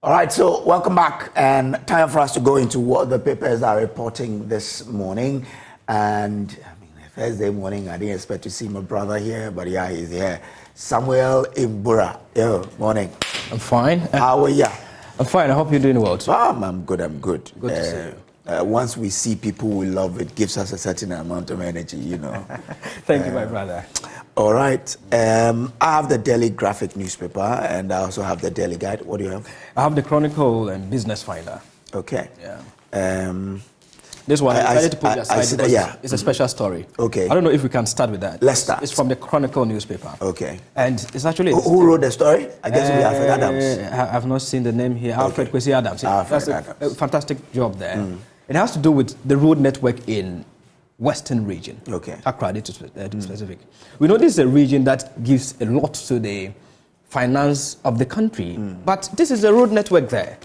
All right, so welcome back, and time for us to go into what the papers are reporting this morning. And I mean, Thursday morning, I didn't expect to see my brother here, but yeah, he's here. Samuel Imbura. Yo, morning. I'm fine. How are you? I'm fine. I hope you're doing well too. I'm good. Good to see you. Once we see people we love, it gives us a certain amount of energy, you know. Thank you, my brother. All right. I have the Daily Graphic newspaper, and I also have the Daily Guide. What do you have? I have the Chronicle and Business Finder. Okay. Yeah. This one, I decided to put it aside because it's a special story. Okay. I don't know if we can start with that. Let's start. It's from the Chronicle newspaper. Okay. And it's actually... Who wrote the story? I guess it will be Alfred Adams. I've not seen the name here. Alfred Kwesi Adams. Alfred That's Adams. a fantastic job there. It has to do with the road network in Western region. Okay. Accra, to be specific. We know this is a region that gives a lot to the finance of the country, but this is a road network there.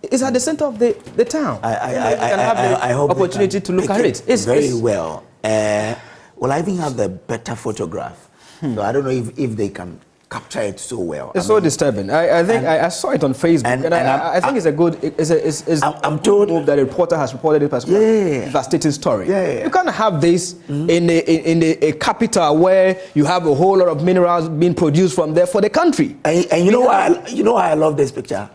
It's at the center of the town. I hope opportunity to look at it. It's very well. Well, I even have the better photograph, so I don't know if they can capture it so well. It's so disturbing. I think I saw it on Facebook, and I think it's a good. I'm told move that a reporter has reported it as a devastating story. You can't have this in a capital where you have a whole lot of minerals being produced from there for the country. And you know why I love this picture?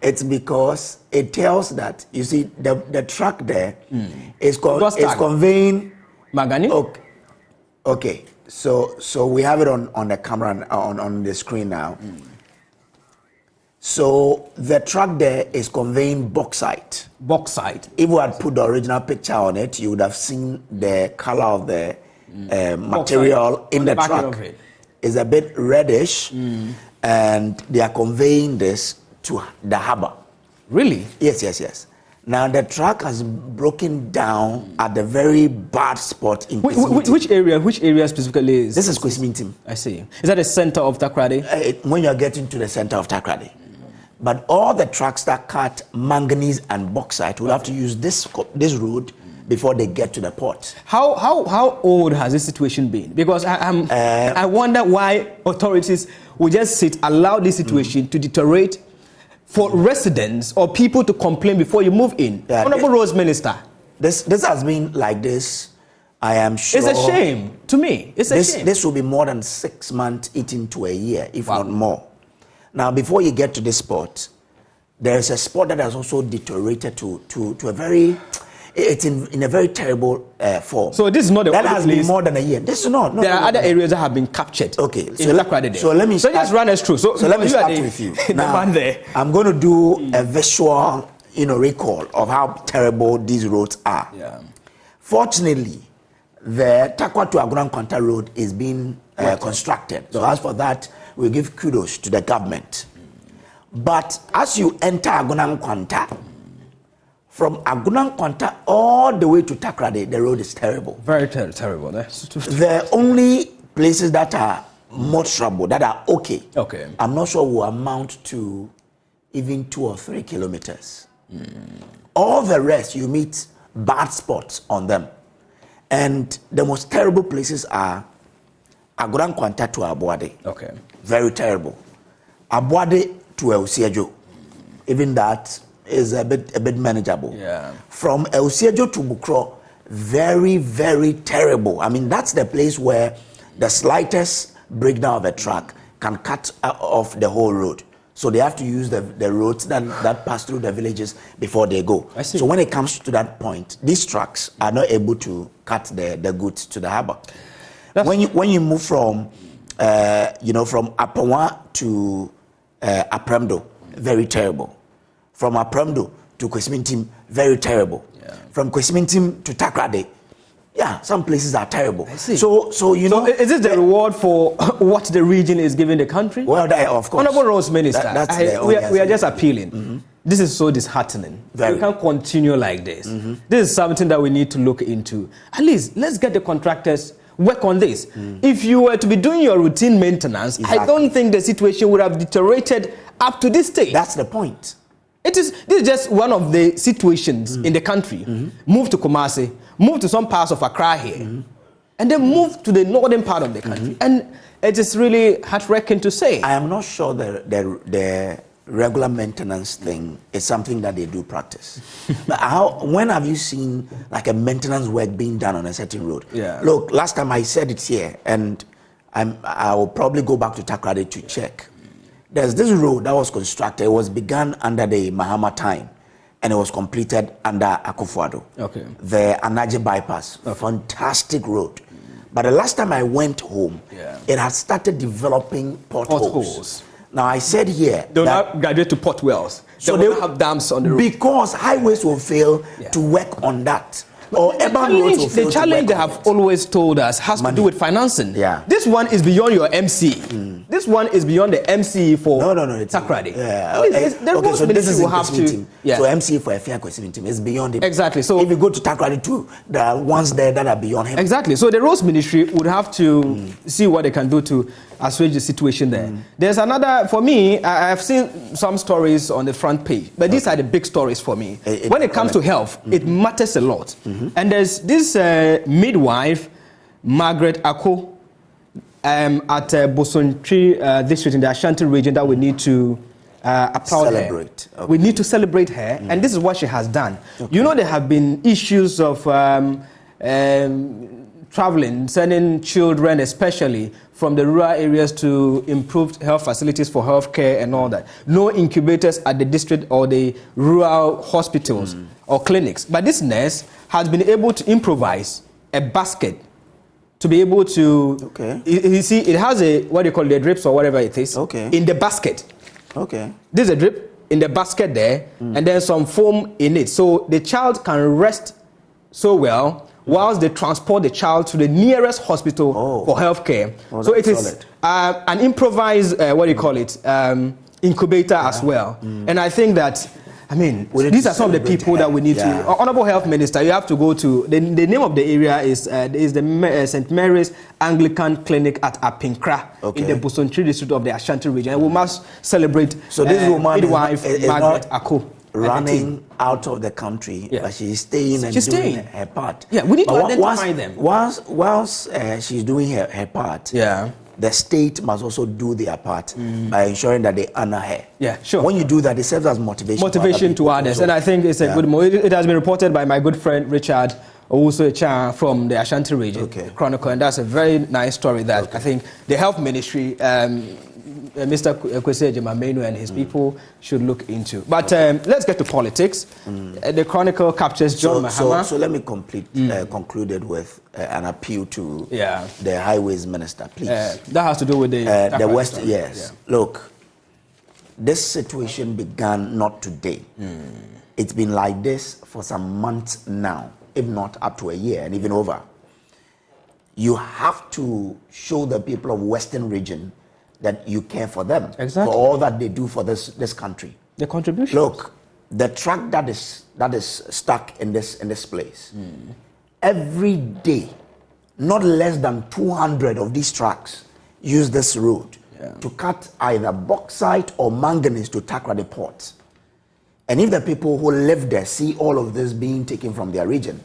It's because it tells that, you see, the truck there is conveying Magani. Okay. So we have it on the camera on the screen now. So the truck there is conveying bauxite. Bauxite. If we had put the original picture on it, you would have seen the color of the material in the truck. It's a bit reddish, and they are conveying this to the harbor. Really? Yes. Now the truck has broken down at the very bad spot in which area? Which area specifically is? This is Kwesimintim. I see. Is that the center of Takoradi? When you are getting to the center of Takoradi. But all the trucks that cut manganese and bauxite will have to use this road before they get to the port. How old has this situation been? Because I wonder why authorities will just allow this situation to deteriorate for residents or people to complain before you move in. Honorable Rose Minister. This has been like this, I am sure. It's a shame to me. It's a shame. This will be more than 6 months eating to a year, if not more. Now, before you get to this spot, there is a spot that has also deteriorated to a very... It's in a very terrible form. So this is not the that has been more than a year. This is not. There are other areas that have been captured. Okay, so let me just run us through. So let me start with you. Now, I'm going to do a visual, recall of how terrible these roads are. Yeah. Fortunately, the Takwa to Agunan Kwanta road is being constructed. So as for that, we give kudos to the government. But as you enter Agunan Kwanta, from Agunan Kwanta all the way to Takoradi, the road is terrible. Very terrible. The only places that are more trouble, that are okay, I'm not sure will amount to even 2 or 3 kilometers. All the rest, you meet bad spots on them. And the most terrible places are Agunan Kwanta to Abuade. Very terrible. Abuade to Eusiejo. Even that is a bit manageable. From Eusiejo to Bukro, very, very terrible. I mean, that's the place where the slightest breakdown of a truck can cut off the whole road. So they have to use the roads that pass through the villages before they go. I see. So when it comes to that point, these trucks are not able to cut the goods to the harbor. When you move from from Apawa to Apremdo, very terrible. From Apremdo to Kwesimintim, very terrible. From Kwesimintim to Takoradi, some places are terrible. I see. So is this the reward for what the region is giving the country? Well, of course. Honorable Rose Minister, we are just appealing. This is so disheartening. We can't continue like this. This is something that we need to look into. At least let's get the contractors work on this. If you were to be doing your routine maintenance, I don't think the situation would have deteriorated up to this stage. That's the point. This is just one of the situations in the country. Move to Kumasi, move to some parts of Accra here, and then move to the northern part of the country. And it is really heart-wrenching to say. I am not sure the regular maintenance thing is something that they do practice. But when have you seen like a maintenance work being done on a certain road? Yeah. Look, last time I said it here, and I will probably go back to Takoradi to check. There's this road that was constructed. It was begun under the Mahama time, and it was completed under Akufo-Addo. Okay. The Anaje bypass, a fantastic road. But the last time I went home, it had started developing potholes. Now I said here they'll not graduate to potwells. So they will have dams on the road. Because highways will fail to work on that. Or the challenge they have always told us has to do with financing. Yeah. This one is beyond your MC. This one is beyond the MC for Takoradi. Yeah. So this is will have to. So MC for a fair question team is beyond it. Exactly. So if you go to Takoradi too, there are ones there that are beyond him. Exactly. So the roads ministry would have to see what they can do to assuage the situation there. There's another, for me, I have seen some stories on the front page, but these are the big stories for me. When it comes to health, it matters a lot. And there's this midwife, Margaret Ako, at Bosontri district in the Ashanti region that we need to applaud celebrate. Her. We need to celebrate her, and this is what she has done. You know, there have been issues of traveling, sending children especially from the rural areas to improved health facilities for healthcare and all that. No incubators at the district or the rural hospitals or clinics. But this nurse has been able to improvise a basket to be able to, you see, it has a, what do you call it, the drips or whatever it is, in the basket. There's a drip in the basket there, and there's some foam in it. So the child can rest so well whilst they transport the child to the nearest hospital for healthcare. So it is an improvised, what do you call it, incubator as well. And I think that, I mean, these are some of the people that we need to. Honorable Health Minister, you have to go to, the name of the area is the St. Mary's Anglican Clinic at Apinkra in the Bosontri district of the Ashanti region. And we must celebrate this woman midwife Margaret Ako. Running out of the country, but she's staying and doing her part. Yeah, we need to identify them. Whilst she's doing her part, the state must also do their part by ensuring that they honor her. Yeah, sure. When you do that, it serves as motivation to others. And I think it's a good move. It has been reported by my good friend Richard Owusu-Echa from the Ashanti region Chronicle, and that's a very nice story that I think the health ministry, Mr. Kwesi Ejimamenu and his people should look into. But let's get to politics. The Chronicle captures John Mahama. So let me conclude with an appeal to the Highways Minister, please. That has to do with the West. Story. Yes. Look, this situation began not today. It's been like this for some months now, if not up to a year and even over. You have to show the people of Western region that you care for them, for all that they do for this country. The contribution. Look, the truck that is stuck in this place, every day, not less than 200 of these trucks use this road to cut either bauxite or manganese to Takoradi port. And if the people who live there see all of this being taken from their region,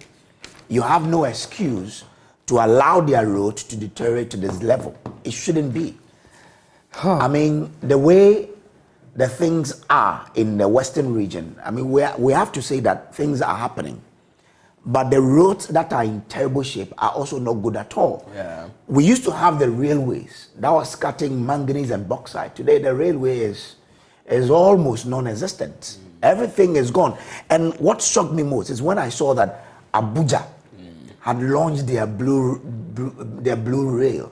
you have no excuse to allow their road to deteriorate to this level. It shouldn't be. I mean, the way the things are in the Western region, I mean, we have to say that things are happening. But the roads that are in terrible shape are also not good at all. We used to have the railways that was cutting manganese and bauxite. Today, the railway is almost non-existent. Everything is gone. And what shocked me most is when I saw that Abuja had launched their blue rail.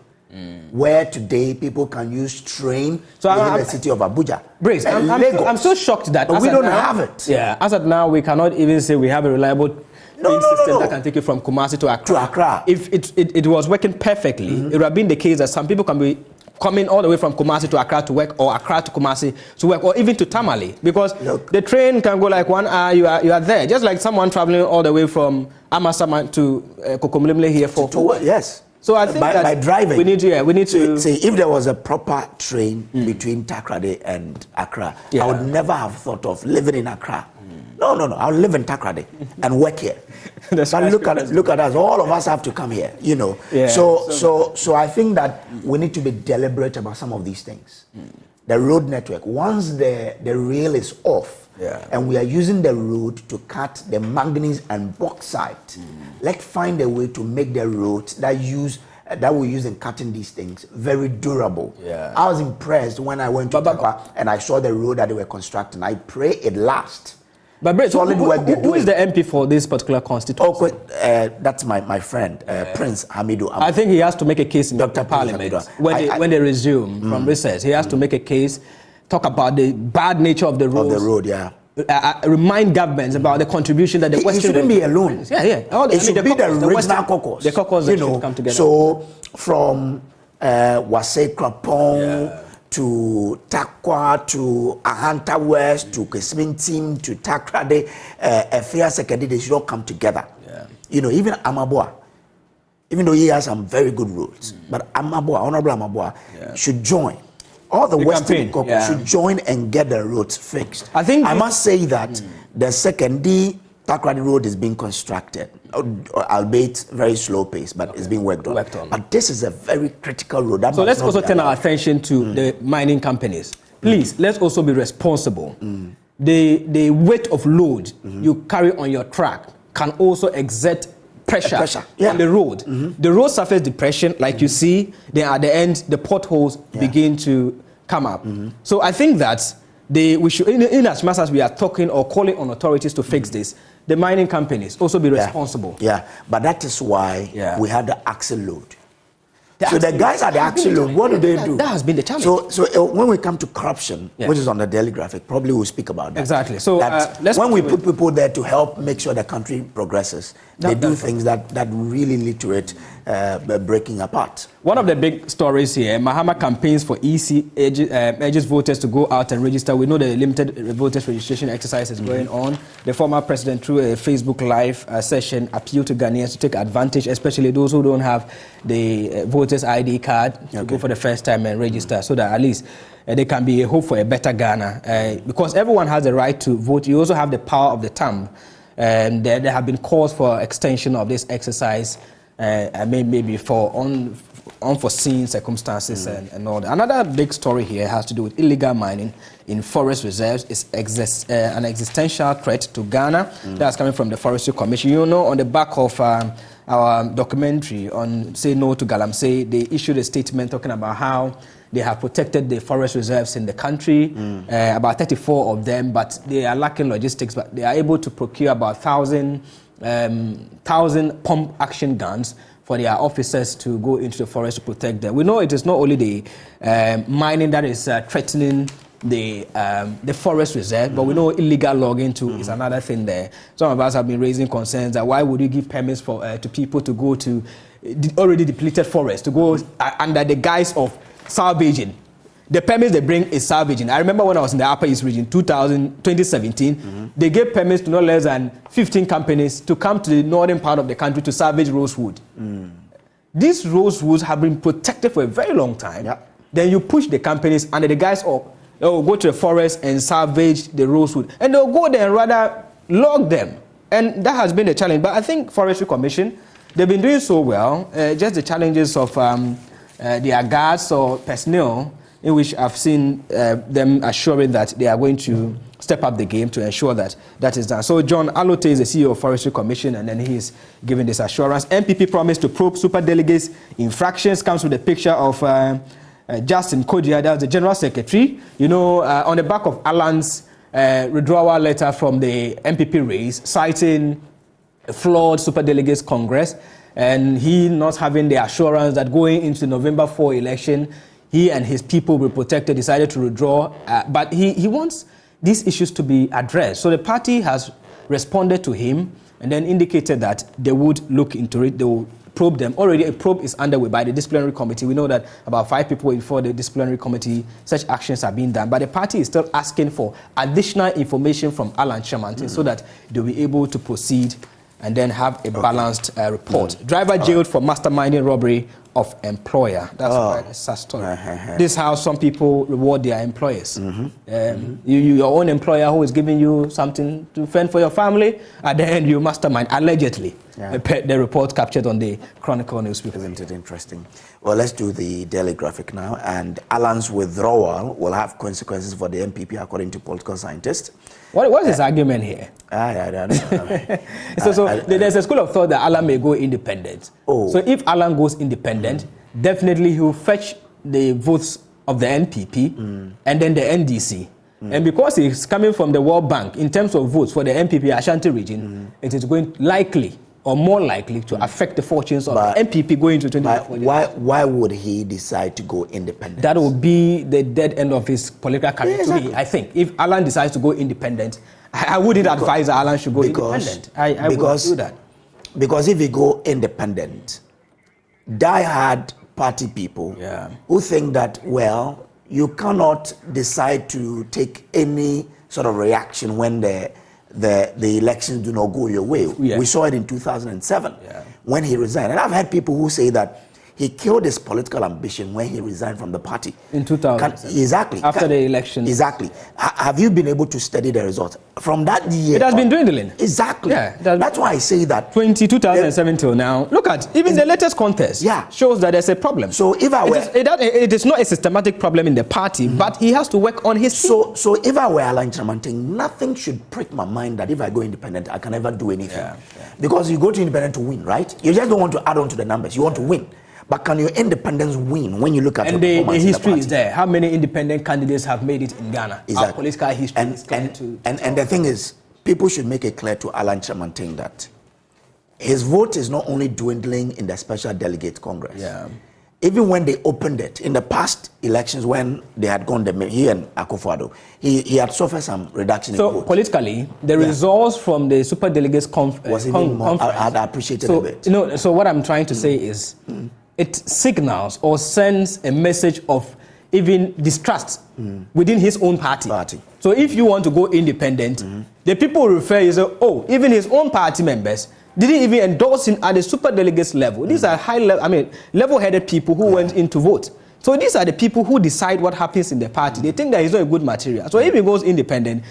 Where today people can use train in the city of Abuja. Brace, I'm so shocked that we don't have it. Yeah, as of now, we cannot even say we have a reliable system that can take you from Kumasi to Accra. If it was working perfectly, it would have been the case that some people can be coming all the way from Kumasi to Accra to work, or Accra to Kumasi to work, or even to Tamale, because the train can go like 1 hour, you are there. Just like someone traveling all the way from Amasaman to Kokomlemle here for work. Yes. So I think that by driving, we need to say if there was a proper train between Takoradi and Accra, I would never have thought of living in Accra. No, I'll live in Takoradi and work here. But look at us. All of us have to come here, So I think that we need to be deliberate about some of these things. the road network, once the rail is off, and we are using the road to cut the manganese and bauxite, let's find a way to make the roads that we use in cutting these things very durable. I was impressed when I went to Papa and I saw the road that they were constructing. I pray it lasts. But Brett, who is the MP for this particular constituency? That's my friend, Prince Hamidu. I think he has to make a case in Dr. Parliament when they resume from recess. He has to make a case, talk about the bad nature of the roads. Of the road, remind governments about the contribution that the Western... It shouldn't be alone. It should be the regional caucus. The caucus that should come together. So from Wasay Krapong to Takwa, to Ahanta West, to Kesmin Team, to Takrade, Efia Sekedi, they should all come together. Even Amaboa, even though he has some very good roads, but Amaboa, Honorable Amaboa, should join. All the Western caucus should join and get the roads fixed. I must say that the second Takrade Road is being constructed, albeit very slow pace, but it's being worked on. But this is a very critical road. So let's also turn our attention to the mining companies. Please, let's also be responsible. The weight of load you carry on your track can also exert pressure on the road. The road surface depression, like you see, then at the end, the potholes begin to come up. So I think that we should, in as much as we are talking or calling on authorities to fix this, the mining companies also be responsible. But that is why we had the axle load. So the guys at the axle load, what do they do? That has been the challenge. So when we come to corruption, which is on the daily graphic, probably we'll speak about that. Exactly. So when we put people there to help make sure the country progresses, they do things that really lead to it breaking apart. One of the big stories here, Mahama campaigns for EC urges voters to go out and register. We know the limited voters registration exercise is going on. The former president, through a Facebook Live session, appealed to Ghanaians to take advantage, especially those who don't have the voters ID card, to go for the first time and register, so that at least there can be a hope for a better Ghana. Because everyone has the right to vote. You also have the power of the thumb. And there have been calls for extension of this exercise, maybe for unforeseen circumstances and all that. Another big story here has to do with illegal mining in forest reserves. It's an existential threat to Ghana. That's coming from the Forestry Commission. On the back of our documentary on Say No to Galamsey, they issued a statement talking about how they have protected the forest reserves in the country, about 34 of them, but they are lacking logistics, but they are able to procure about 1,000 pump action guns for their officers to go into the forest to protect them. We know it is not only the mining that is threatening the forest reserve, but we know illegal logging too is another thing there. Some of us have been raising concerns that why would you give permits to people to go to already depleted forests, to go under the guise of salvaging. The permits they bring is salvaging. I remember when I was in the Upper East region, 2017, they gave permits to no less than 15 companies to come to the northern part of the country to salvage rosewood. These rosewoods have been protected for a very long time. Then you push the companies under the guise of, go to the forest and salvage the rosewood. And they'll go there and rather log them. And that has been the challenge. But I think Forestry Commission, they've been doing so well. Just the challenges of their guards or personnel, in which I've seen them assuring that they are going to step up the game to ensure that that is done. So John Alote is the CEO of Forestry Commission, and then he's giving this assurance. MPP promised to probe superdelegates' infractions, comes with a picture of Justin Kodia, that's the General Secretary. On the back of Alan's withdrawal letter from the MPP race, citing a flawed superdelegates Congress, and he not having the assurance that going into November 4 election, he and his people will be protected, decided to withdraw. But he wants these issues to be addressed. So the party has responded to him and then indicated that they would look into it. They will probe them. Already a probe is underway by the disciplinary committee. We know that about 5 people before the disciplinary committee, such actions are being done. But the party is still asking for additional information from Alan Shamantin so that they'll be able to proceed and then have a balanced report. Driver jailed for masterminding robbery of employer. That's quite a sad story. This is how some people reward their employers. Your own employer who is giving you something to fend for your family, at the end you mastermind, allegedly. The report captured on the Chronicle newspaper. Isn't it interesting? Well, let's do the daily graphic now. And Alan's withdrawal will have consequences for the MPP, according to political scientists. What is his argument here? I don't know. There's a school of thought that Alan may go independent. So if Alan goes independent, definitely he will fetch the votes of the NPP and then the NDC. And because he's coming from the World Bank, in terms of votes for the MPP Ashanti region, it is going likely or more likely to affect the fortunes of the MPP going to 2024. Why would he decide to go independent? That would be the dead end of his political career. Exactly. I think if Alan decides to go independent, I wouldn't advise that Alan should go independent. I wouldn't do that. Because if he go independent, die-hard party people who think that, well, you cannot decide to take any sort of reaction when the elections do not go your way. We saw it in 2007 when he resigned. And I've had people who say that he killed his political ambition when he resigned from the party. In 2007. Exactly. After the elections. Exactly. Have you been able to study the results? From that year. It has been dwindling. Exactly. That's why I say that. 2007 till now. Look at, even the latest contest shows that there's a problem. So if I were... It is not a systematic problem in the party, but he has to work on his team. So if I were Alan Chamanting, nothing should prick my mind that if I go independent, I can never do anything. Because you go to independent to win, right? You just don't want to add on to the numbers. You want to win. But can your independence win when you look at and the history is there? How many independent candidates have made it in Ghana? Exactly. Our political history is clear and the thing is, people should make it clear to Alan Chamanting that his vote is not only dwindling in the Special Delegate Congress. Even when they opened it, in the past elections when they had gone, he and Akufo-Addo, he had suffered some reduction in votes. So politically, the results from the Super Delegates was even more, I'd appreciate it a bit. So what I'm trying to say is, it signals or sends a message of even distrust within his own party. So if you want to go independent, the people refer you say, oh, even his own party members didn't even endorse him at the super delegates level. These are level-headed people who went in to vote. So these are the people who decide what happens in the party. They think that he's not a good material. So if he goes independent,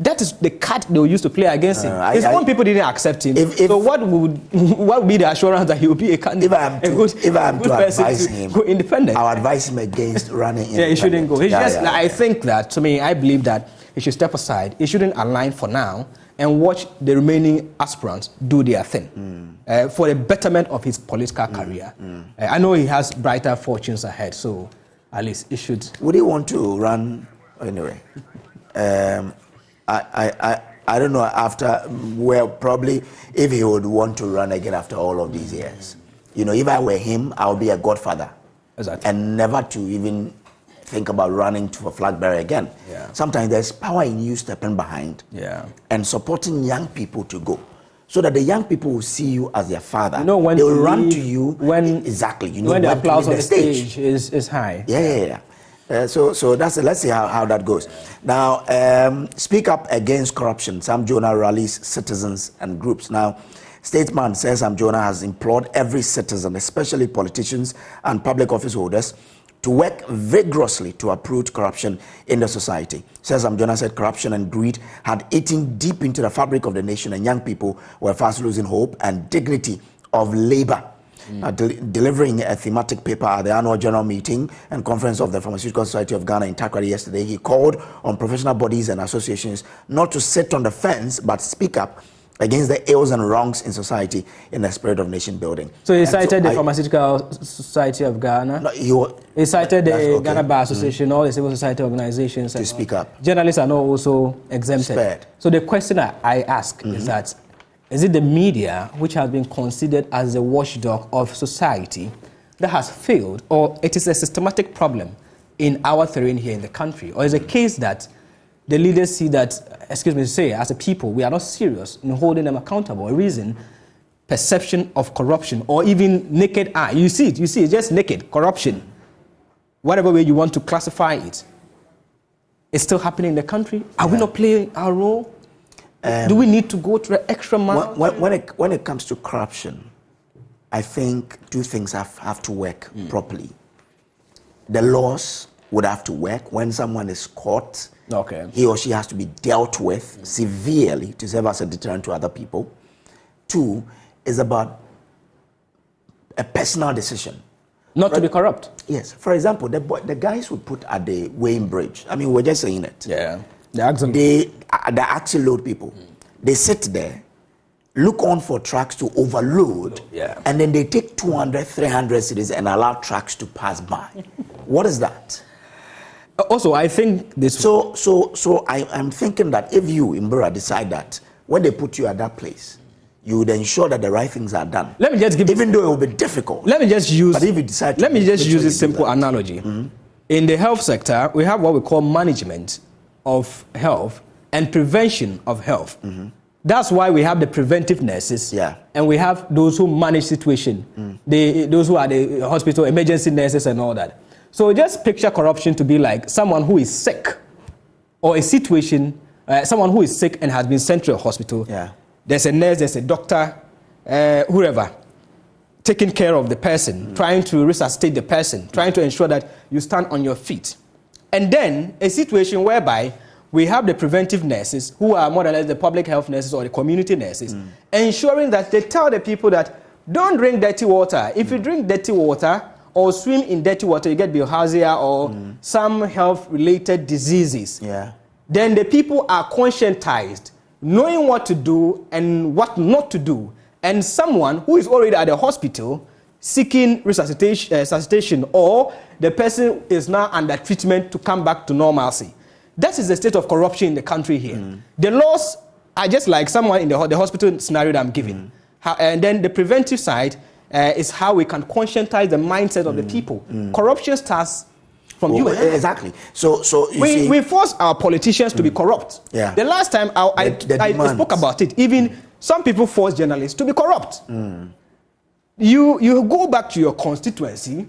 that is the card they will use to play against him. His own people didn't accept him. So what would be the assurance that he will be a candidate? If I am to advise him, go independent, I'll advise him against running independent. He shouldn't go. I think that, to me, I believe that he should step aside. He shouldn't align for now and watch the remaining aspirants do their thing for the betterment of his political career. I know he has brighter fortunes ahead, so at least he should. Would he want to run anyway? I don't know after, well, probably if he would want to run again after all of these years. You know, if I were him, I would be a godfather. Exactly. And never to even think about running to a flag bearer again. Sometimes there's power in you stepping behind and supporting young people to go. So that the young people will see you as their father. You know, when they will run to you. Exactly. You know, when the applause on the stage is high. So let's see how that goes. Now, speak up against corruption. Sam Jonah rallies citizens and groups. Now, Statesman says Sam Jonah has implored every citizen, especially politicians and public office holders, to work vigorously to uproot corruption in the society. Says Sam Jonah said corruption and greed had eaten deep into the fabric of the nation, and young people were fast losing hope and dignity of labor. Delivering a thematic paper at the annual general meeting and conference of the Pharmaceutical Society of Ghana in Takoradi yesterday, he called on professional bodies and associations not to sit on the fence but speak up against the ills and wrongs in society in the spirit of nation building. So he cited the Pharmaceutical Society of Ghana. No, he cited the Ghana Bar Association, all the civil society organizations. To speak up. Journalists are not also exempted. Spared. So the question I ask is that, is it the media which has been considered as the watchdog of society that has failed, or it is a systematic problem in our terrain here in the country? Or is it a case that the leaders see that, as a people, we are not serious in holding them accountable? A reason, perception of corruption, or even naked eye. You see it, it's just naked corruption. Whatever way you want to classify it, it's still happening in the country. Are we not playing our role? Do we need to go to the extra mile? When it comes to corruption, I think two things have to work properly. The laws would have to work. When someone is caught, he or she has to be dealt with severely to serve as a deterrent to other people. Two is about a personal decision. Not to be corrupt. Yes. For example, the guys we put at the weighing bridge, I mean, we're just saying it. Yeah. The axle load people. They sit there, look on for trucks to overload, and then they take 200, 300 cities and allow trucks to pass by. What is that? Also, I think this... So I'm thinking that if you, Imbura, decide that when they put you at that place, you would ensure that the right things are done. Let me just give... Even though it will be difficult. Let me just use... But if you decide... Let me just use a simple analogy. In the health sector, we have what we call management of health and prevention of health. That's why we have the preventive nurses, and we have those who manage situation, those who are the hospital emergency nurses and all that. So just picture corruption to be like someone who is sick, or a situation, someone who is sick and has been sent to a hospital. There's a nurse, there's a doctor, whoever, taking care of the person, trying to resuscitate the person, trying to ensure that you stand on your feet. And then a situation whereby we have the preventive nurses, who are more or less the public health nurses or the community nurses, ensuring that they tell the people that don't drink dirty water. If you drink dirty water or swim in dirty water, you get bilharzia or some health-related diseases. Then the people are conscientized, knowing what to do and what not to do. And someone who is already at the hospital seeking resuscitation, or the person is now under treatment to come back to normalcy. That is the state of corruption in the country here. The laws are just like someone in the hospital scenario that I'm giving. And then the preventive side is how we can conscientize the mindset of the people. Corruption starts from you. Exactly. So we force our politicians to be corrupt. The last time I spoke about it, even some people force journalists to be corrupt. You go back to your constituency,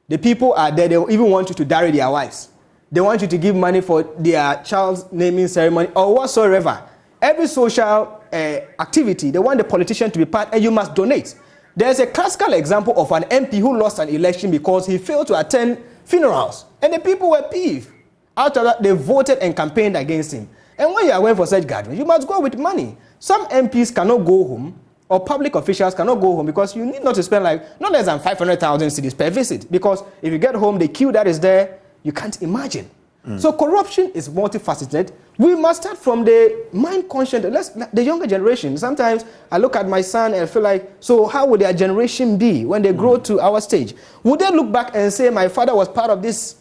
the people are there, they even want you to marry their wives. They want you to give money for their child's naming ceremony or whatsoever. Every social activity, they want the politician to be part, and you must donate. There's a classical example of an MP who lost an election because he failed to attend funerals, and the people were peeved. After that, they voted and campaigned against him. And when you are going for such gatherings, you must go with money. Some MPs cannot go home, or public officials cannot go home, because you need not to spend like not less than 500,000 cedis per visit. Because if you get home, the queue that is there, you can't imagine. So corruption is multifaceted. We must start from the mind conscious, the younger generation. Sometimes I look at my son and feel like, so how would their generation be when they grow to our stage? Would they look back and say, my father was part of this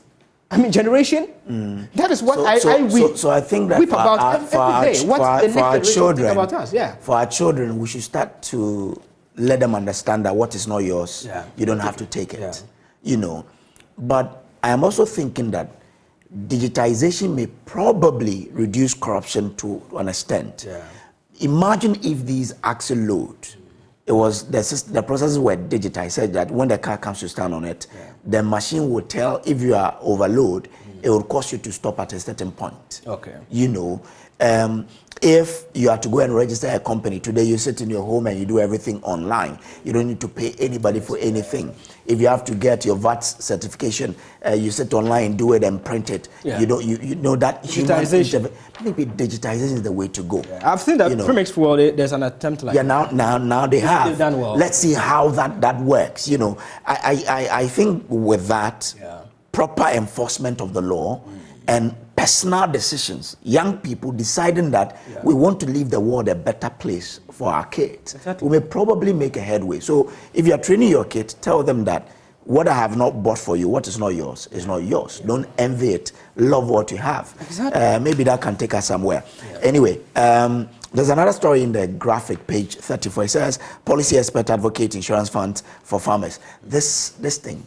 generation? That is what So I think that weep about every day. What's the next generation think about us? For our children, we should start to let them understand that what is not yours, you don't have to take it. You know, but I am also thinking that digitization may probably reduce corruption to an extent. Imagine if these axle load, it was the processes were digitized, said that when the car comes to stand on it, the machine will tell if you are overload, it will cause you to stop at a certain point. You know, if you have to go and register a company, today you sit in your home and you do everything online. You don't need to pay anybody for anything. If you have to get your VAT certification, you sit online, do it and print it. You know that digitization. Maybe digitization is the way to go. I've seen that Primex World, there's an attempt like that. Now they have. Done well. Let's see how that works. You know, I think with that, proper enforcement of the law and personal decisions, young people deciding that we want to leave the world a better place for our kids, we may probably make a headway. So if you are training your kids, tell them that what I have not bought for you, what is not yours, is not yours. Don't envy it. Love what you have. Maybe that can take us somewhere. Anyway, there's another story in the graphic, page 34. It says, policy expert advocate insurance funds for farmers. This thing,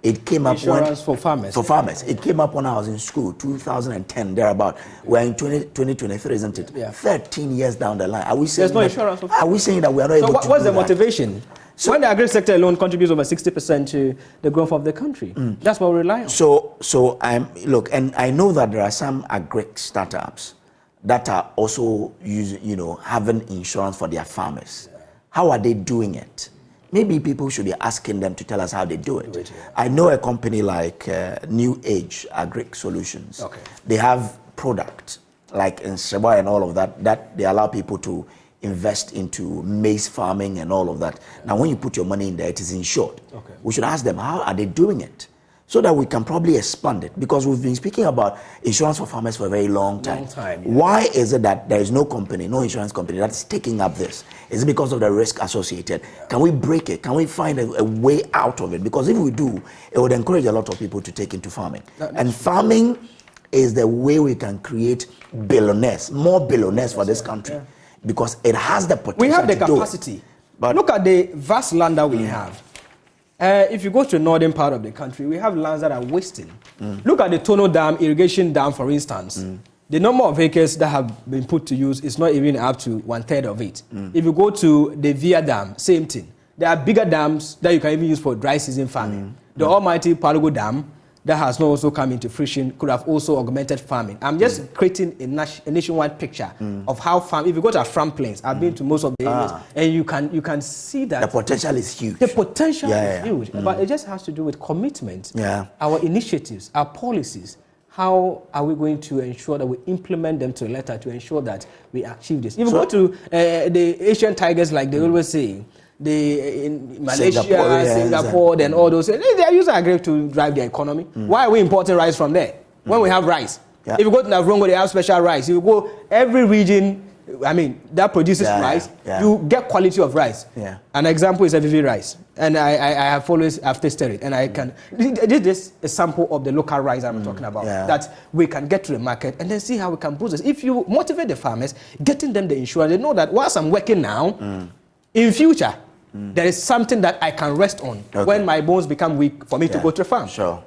it came up for farmers. For farmers. It came up when I was in school, 2010, thereabout. We're in 2023, isn't it? 13 years down the line. Are we saying there's no insurance for farmers? Are we saying that we are not able to do that? What's the motivation? So when the agri sector alone contributes over 60% to the growth of the country, that's what we rely on. So look, and I know that there are some agri startups that are also using, having insurance for their farmers. How are they doing it? maybe people should be asking them to tell us how they do it. I know a company like New Age Agric Solutions. Okay. They have product like in Sheba and all of that, that they allow people to invest into maize farming and all of that. Now, when you put your money in there, it is insured. Okay. We should ask them, how are they doing it? So that we can probably expand it, because we've been speaking about insurance for farmers for a very long time. Yeah. Why is it that there is no company, no insurance company that's taking up this? Is it because of the risk associated? Yeah. Can we break it? Can we find a way out of it? Because if we do, it would encourage a lot of people to take into farming. And farming is the way we can create billionaires, more billionaires for this country, because it has the potential. We have the capacity. But look at the vast land that we have. If you go to the northern part of the country, we have lands that are wasting. Look at the Tono Dam, irrigation dam, for instance. The number of acres that have been put to use is not even up to 1/3 of it. If you go to the Via Dam, same thing. There are bigger dams that you can even use for dry season farming. The almighty Palogo Dam, that has not also come into fruition, could have also augmented farming. I'm just creating a nationwide picture of how farm. If you go to our farm plains, I've been to most of the areas, and you can see that the potential is huge. The potential is huge, but it just has to do with commitment. Our initiatives, our policies. How are we going to ensure that we implement them to the letter to ensure that we achieve this? If you go to the Asian tigers, like they always say, in Malaysia, Singapore, then all those, they are using agri to drive their economy. Why are we importing rice from there when we have rice? If you go to Navrongo, they have special rice. If you go every region, I mean, that produces rice, you get quality of rice. An example is FVV rice, and I've tasted it, and I can. This is a sample of the local rice I'm talking about that we can get to the market and then see how we can boost this. If you motivate the farmers, getting them the insurance, they know that whilst I'm working now, in future, there is something that I can rest on when my bones become weak for me to go to the farm. Sure.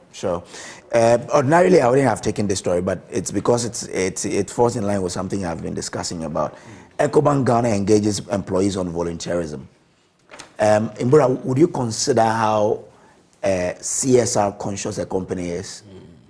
Ordinarily, I wouldn't have taken this story, but it's because it falls in line with something I've been discussing about. EcoBank Ghana engages employees on volunteerism. Imbura, would you consider how CSR conscious a company is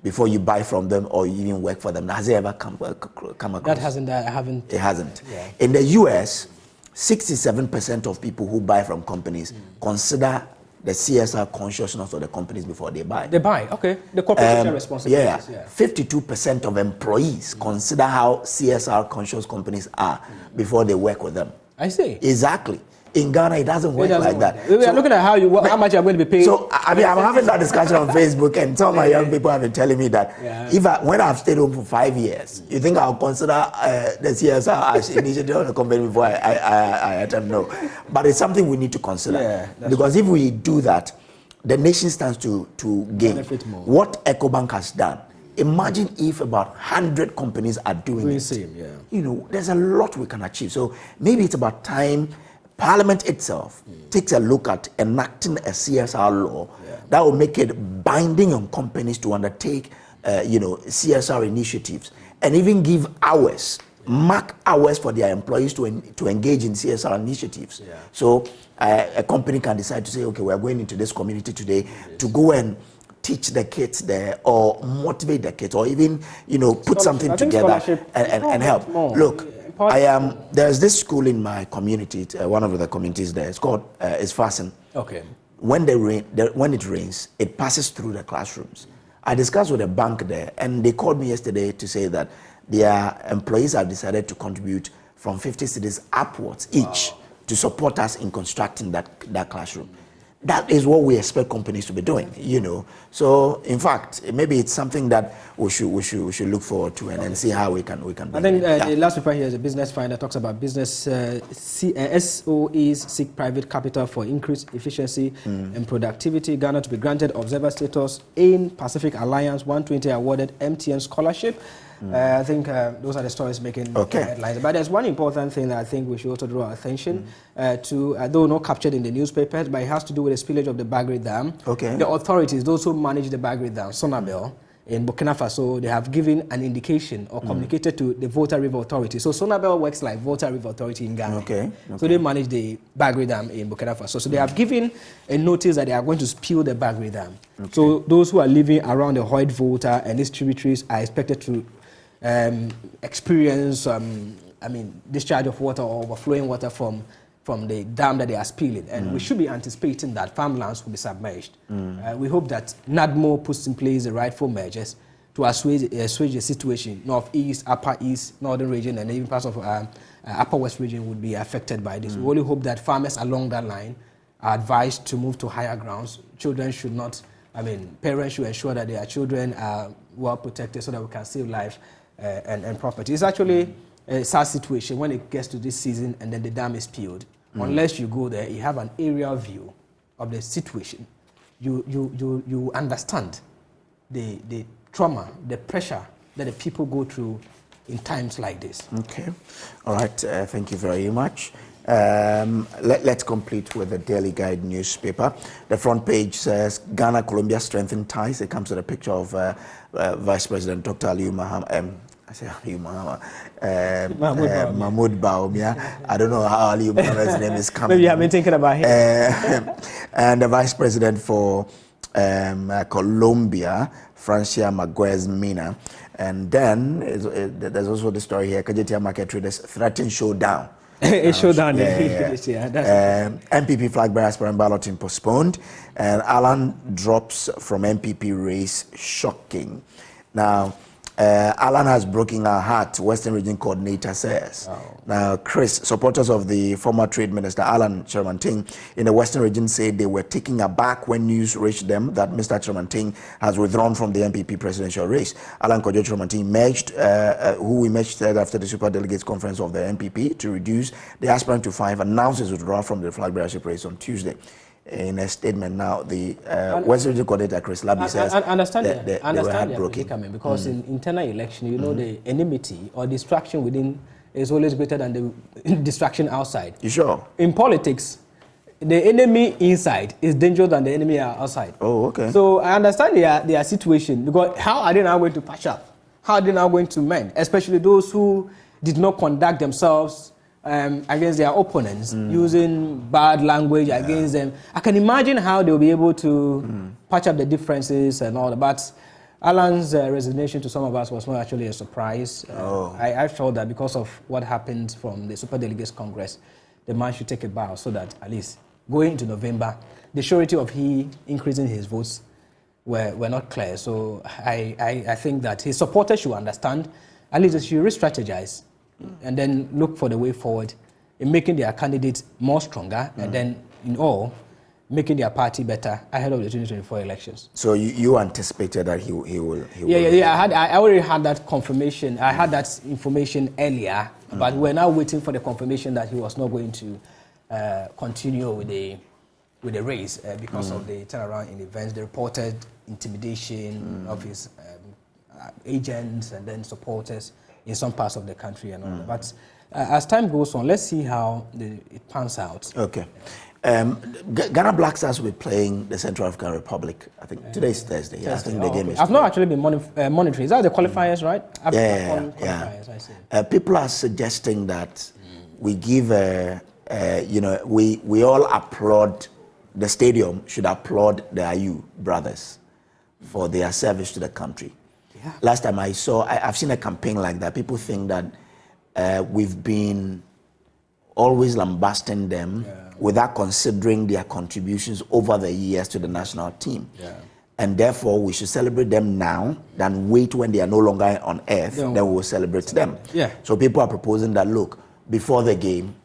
before you buy from them or you even work for them? Has it ever come across? That hasn't. I haven't. It hasn't. In the US, 67% of people who buy from companies consider the CSR consciousness of the companies before they buy. They buy, okay. The corporate social responsibilities. 52% of employees consider how CSR conscious companies are before they work with them. I see. Exactly. In Ghana, it doesn't work like that. We are looking at how much you're going to be paid. So, I mean, I'm having that discussion on Facebook, and some of my young people have been telling me that when I've stayed home for 5 years, you think I'll consider the CSR as initiative of the company before I attempt? No. But it's something we need to consider. Because if we do that, the nation stands to gain. More. What EcoBank has done, imagine if about 100 companies are doing it. You know, there's a lot we can achieve. So maybe it's about time Parliament itself takes a look at enacting a CSR law that will make it binding on companies to undertake, CSR initiatives, and even give mark hours for their employees to engage in CSR initiatives. So a company can decide to say, okay, we are going into this community today to go and teach the kids there, or motivate the kids, or even put something together and help. Look. There's this school in my community, one of the communities there. It's called Fasten. Okay. When it rains, it passes through the classrooms. I discussed with a bank there, and they called me yesterday to say that their employees have decided to contribute from 50 cedis upwards each to support us in constructing that classroom. That is what we expect companies to be doing, So, in fact, maybe it's something that we should look forward to and see how we can. I think the last paper here is a business finder talks about business SOEs seek private capital for increased efficiency and productivity. Ghana to be granted observer status in Pacific Alliance 120 awarded MTN scholarship. I think those are the stories making headlines. But there's one important thing that I think we should also draw our attention to, though not captured in the newspapers, but it has to do with the spillage of the Bagre Dam. The authorities, those who manage the Bagre Dam, Sonabel, in Burkina Faso, they have given an indication or communicated to the Volta River Authority. So Sonabel works like Volta River Authority in Ghana. So they manage the Bagre Dam in Burkina Faso. So they have given a notice that they are going to spill the Bagre Dam. So those who are living around the Hoyt Volta and its tributaries are expected to experience, discharge of water or overflowing water from from the dam that they are spilling, and we should be anticipating that farmlands will be submerged. We hope that NADMO puts in place the rightful measures to assuage the situation. Northeast, Upper East, Northern region, and even parts of Upper West region would be affected by this. We only hope that farmers along that line are advised to move to higher grounds. Children should not, parents should ensure that their children are well protected so that we can save life and property. It's actually a sad situation when it gets to this season and then the dam is spilled. Unless you go there, you have an aerial view of the situation. You understand the trauma, the pressure that the people go through in times like this. Okay. All right. Thank you very much. Let's complete with the Daily Guide newspaper. The front page says Ghana-Colombia strengthen ties. It comes with a picture of Vice President Dr. Aliyu Mahama. I say Aliyu Mahama. Mahmoud Bawumia. I don't know how Aliyu Mahama's name is coming. Maybe you have been thinking about him. And the Vice President for Colombia, Francia Maguez Mina. And then there's also the story here, Kajetia market traders threaten showdown. A showdown. MPP flag bearer aspirant balloting postponed, and Alan drops from MPP race, shocking. Now, Alan has broken our heart, Western Region Coordinator says. Oh. Now, Chris, supporters of the former Trade Minister Alan Chirmanting in the Western Region said they were taken aback when news reached them that Mr. Chirmanting has withdrawn from the MPP presidential race. Alan Kojo Chirmanting emerged, who emerged after the Super Delegates Conference of the MPP to reduce the aspirant to 5, announced his withdrawal from the flag bearership race on Tuesday. In a statement now, the Western Region Coordinator Chris Labby says they were heartbroken. Because in internal election, you know, the enmity or distraction within is always greater than the distraction outside. You sure? In politics, the enemy inside is dangerous than the enemy outside. Oh, okay. So I understand their situation, because how are they now going to patch up? How are they now going to mend? Especially those who did not conduct themselves against their opponents, using bad language against them. I can imagine how they'll be able to patch up the differences and all that. But Alan's resignation to some of us was not actually a surprise. I felt that because of what happened from the Super Delegates Congress, the man should take a bow so that at least going into November, the surety of he increasing his votes were not clear. So I think that his supporters should understand, at least they should re-strategize and then look for the way forward in making their candidates more stronger and then in all making their party better ahead of the 2024 elections. So you anticipated that he will. Yeah. I already had that confirmation. I had that information earlier, but we're now waiting for the confirmation that he was not going to continue with the race because of the turnaround in events, the reported intimidation of his agents and then supporters in some parts of the country and all that. But as time goes on, let's see how it pans out. Okay. Ghana Black Stars will be playing the Central African Republic. I think today is Thursday. Yeah, I think the game is. I've not actually been monitoring. Is that the qualifiers, right? Yeah. Qualifiers, I see. People are suggesting that we give, we all applaud, the stadium should applaud the Ayu brothers for their service to the country. Yeah. Last time I've seen a campaign like that. People think that we've been always lambasting them without considering their contributions over the years to the national team. Yeah. And therefore, we should celebrate them now than wait when they are no longer on earth, then we will celebrate them. Yeah. So people are proposing that, look, before the game,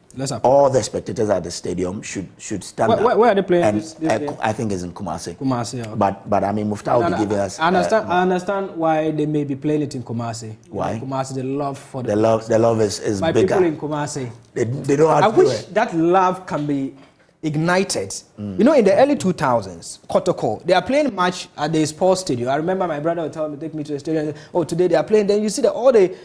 all the spectators at the stadium should stand up. Where are they playing this I think it's in Kumasi. Kumasi, okay. But I mean, Mufta will be giving us... I understand why they may be playing it in Kumasi. Why? Kumasi, the love for the love is by bigger. People in Kumasi. They don't have to do it. I wish that love can be ignited. You know, in the early 2000s, Kotoko, they are playing match at the sports stadium. I remember my brother would tell me, take me to the stadium. Oh, today they are playing. Then you see that all the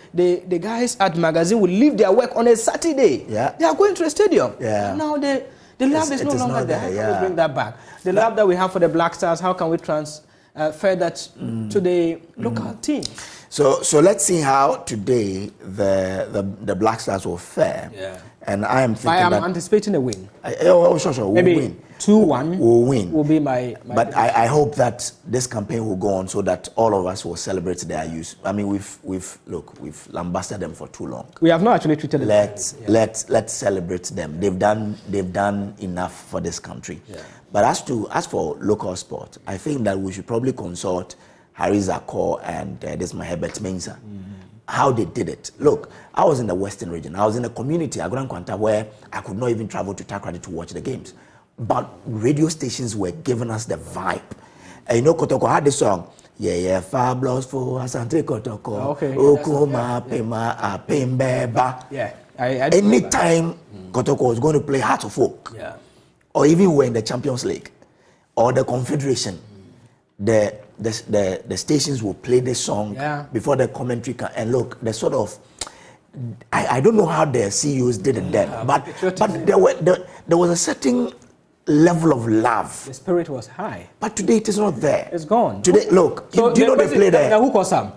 guys at magazine will leave their work on a Saturday. Yeah. They are going to the stadium. Yeah. And now the love is no longer there. How can we bring that back? The love that we have for the Black Stars, how can we transfer that to the local team? So let's see how today the Black Stars will fare. Yeah. And I am thinking I am anticipating a win. Sure. Maybe we'll win. 2-1. We'll win. Will be my but I hope that this campaign will go on so that all of us will celebrate their use. I mean, we've lambasted them for too long. We have not actually treated them. Let's celebrate them. They've done enough for this country. Yeah. But as for local sport, I think that we should probably consult Harry Zakor and this Herbert Mensah. How they did it. Look, I was in the Western region. I was in a community, Agran Kwanta, where I could not even travel to Takrady to watch the games. But radio stations were giving us the vibe. And you know, Kotoko had this song, fabulous for Asante Kotoko. Okay. Okuma, Pema, Apembeba. Yeah. Anytime Kotoko was going to play Heart of Oak, or even we're in the Champions League, or the Confederation, the stations will play the song before the commentary can. And look, the sort of, I don't know how the CEOs did it then, but there was a certain level of love. The spirit was high. But today it is not there. It's gone. Today, look, so do you know they play there? Who caused Sam?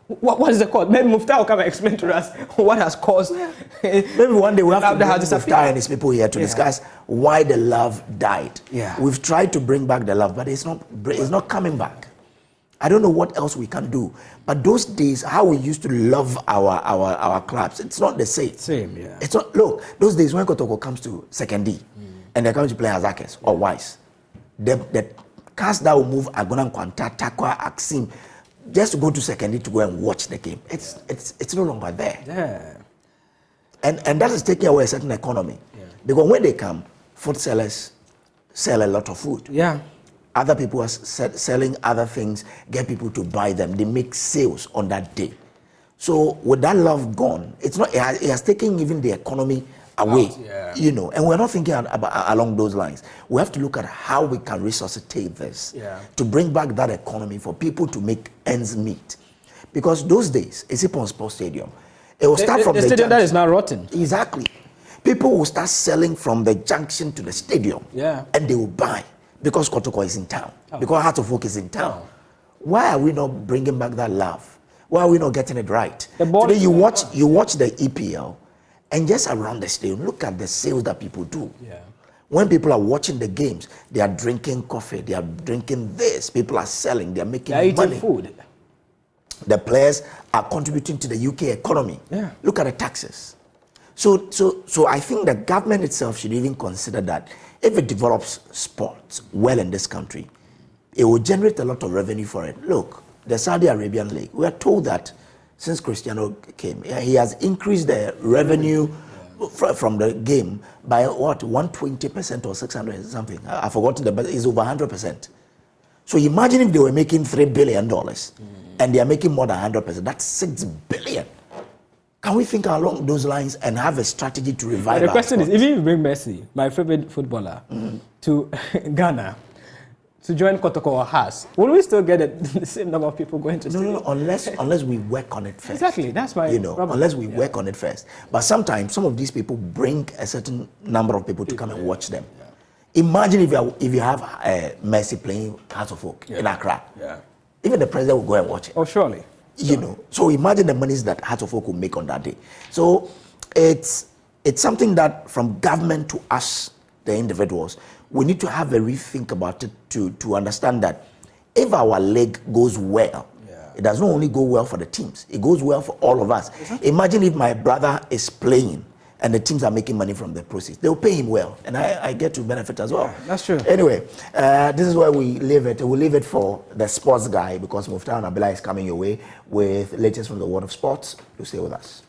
What is the cause? Maybe Mufta will come and explain to us what has caused. Maybe one day we have to bring Mufta and his people here to discuss why the love died. Yeah. We've tried to bring back the love, but it's not coming back. I don't know what else we can do. But those days, how we used to love our clubs, it's not the same. It's not. Look, those days when Kotoko comes to Second D, and they're coming to play Azakes or Wise, the cast that will move Agona Nkwanta, Takwa, Axim, just to go to Second D to go and watch the game. It's no longer there. Yeah. And that is taking away a certain economy. Yeah. Because when they come, food sellers sell a lot of food. Yeah. Other people are selling other things, get people to buy them. They make sales on that day. So with that love gone, it's not. It has taken even the economy away. You know, and we're not thinking along those lines. We have to look at how we can resuscitate this to bring back that economy for people to make ends meet. Because those days, Isipon Sports Stadium, it will start from the stadium that is now rotten. Exactly. People will start selling from the junction to the stadium. Yeah. And they will buy. Because Kotoko is in town. Because Heart of Oak is in town. Why are we not bringing back that love? Why are we not getting it right? Today you watch the EPL, and just around the stadium, look at the sales that people do. Yeah. When people are watching the games, they are drinking coffee, they are drinking this, people are selling, they are making money. Food. The players are contributing to the UK economy. Yeah. Look at the taxes. So I think the government itself should even consider that if it develops sports well in this country, it will generate a lot of revenue for it. Look, the Saudi Arabian League, we are told that since Cristiano came, he has increased the revenue from the game by what, 120% or 600 something. I've forgotten but it's over 100%. So imagine if they were making $3 billion and they are making more than 100%. That's $6 billion. Can we think along those lines and have a strategy to revive the question is, if you bring Messi, my favorite footballer, to Ghana to join Kotoko or Haas, will we still get the same number of people going to stadium? No, unless we work on it first. Exactly, that's my problem. Unless we work on it first. But sometimes some of these people bring a certain number of people to come and watch them. Yeah. Imagine if you have Messi playing Heart of Oak in Accra. Yeah. Even the president will go and watch it. Oh, surely. You know, so imagine the monies that Heart of Oak will make on that day. So it's something that from government to us, the individuals, we need to have a rethink about it to understand that if our league goes well, it does not only go well for the teams, it goes well for all of us. Exactly. Imagine if my brother is playing and the teams are making money from the proceeds. They'll pay him well, and I get to benefit as well. Yeah, that's true. Anyway, this is where we leave it. We'll leave it for the sports guy because Mufta and Abela is coming your way with latest from the world of sports. You stay with us.